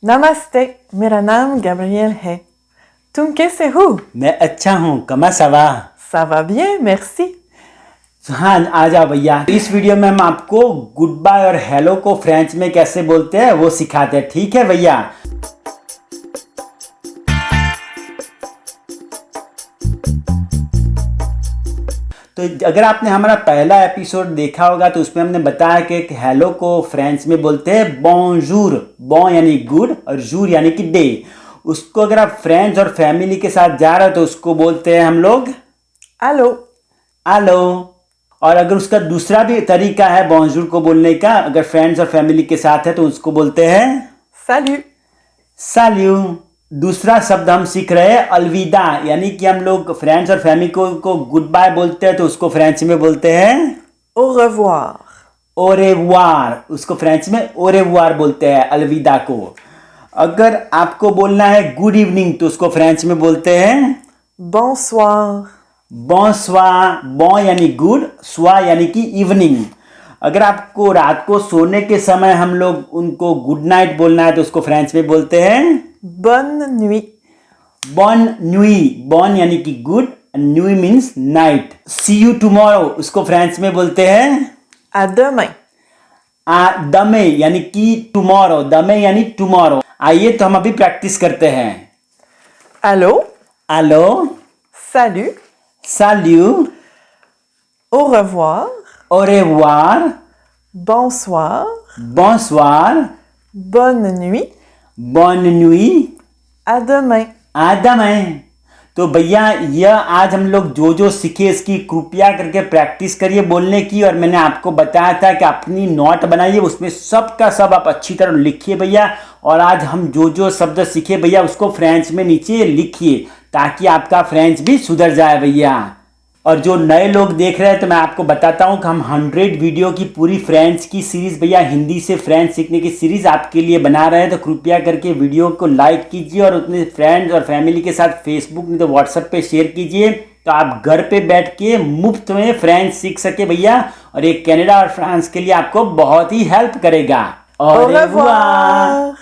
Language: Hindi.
नमस्ते, मेरा नाम गैब्रियल है। तुम कैसे हो? मैं अच्छा हूँ। कमा सवा। Ça va bien, merci। हाँ, आ जाओ भैया। इस वीडियो में हम आपको गुड बाय और हेलो को फ्रेंच में कैसे बोलते हैं वो सिखाते हैं। ठीक है भैया। तो अगर आपने हमारा पहला एपिसोड देखा होगा तो उसमें हमने बताया कि हेलो को फ्रेंच में बोलते हैं बॉन्जूर। बॉन यानी गुड और जूर यानी कि डे। उसको अगर आप फ्रेंड्स और फैमिली के साथ जा रहे हो तो उसको बोलते हैं हम लोग Allô? हेलो। और अगर उसका दूसरा भी तरीका है बॉन्जूर को बोलने का, अगर फ्रेंड्स और फैमिली के साथ है तो उसको बोलते हैं Salut। साल्यू। दूसरा शब्द हम सीख रहे हैं अलविदा, यानी कि हम लोग फ्रेंड्स और फैमिली को गुड बाय बोलते हैं तो उसको फ्रेंच में बोलते हैं Au revoir। ओरेवार। उसको फ्रेंच में ओरेवार बोलते हैं अलविदा को। अगर आपको बोलना है गुड इवनिंग तो उसको फ्रेंच में बोलते हैं Bonsoir। बॉन्सवा। बॉ यानी गुड, स्वा यानी कि इवनिंग। अगर आपको रात को सोने के समय हम लोग उनको गुड नाइट बोलना है तो उसको फ्रेंच में बोलते हैं Bonne nuit। बॉन न्यूई। बॉन यानी कि गुड, न्यूई means night. See you tomorrow उसको फ्रेंच में बोलते हैं À demain। आ दमे यानी कि टुमारो। दमे यानी टुमारो। आइए तो हम अभी प्रैक्टिस करते हैं। Allô? Hello, Salut। साल्यू, Au revoir। ओरेवार, Bonsoir। बॉन्सवार, Bonne nuit। बॉन न्यूई, À demain। आदम है। तो भैया यह आज हम लोग जो जो सीखे इसकी कृपया करके प्रैक्टिस करिए बोलने की। और मैंने आपको बताया था कि अपनी नोट बनाइए, उसमें सब का सब आप अच्छी तरह लिखिए भैया। और आज हम जो जो शब्द सीखे भैया उसको फ्रेंच में नीचे लिखिए ताकि आपका फ्रेंच भी सुधर जाए भैया। और जो नए लोग देख रहे हैं तो मैं आपको बताता हूं कि हम 100 वीडियो की पूरी फ्रेंच की सीरीज भैया, हिंदी से फ्रेंच सीखने की सीरीज आपके लिए बना रहे हैं। तो कृपया करके वीडियो को लाइक कीजिए और अपने फ्रेंड्स और फैमिली के साथ फेसबुक नहीं तो व्हाट्सएप पे शेयर कीजिए तो आप घर पे बैठ के मुफ्त में फ्रेंच सीख सके भैया। और ये कनाडा और फ्रांस के लिए आपको बहुत ही हेल्प करेगा। Au revoir।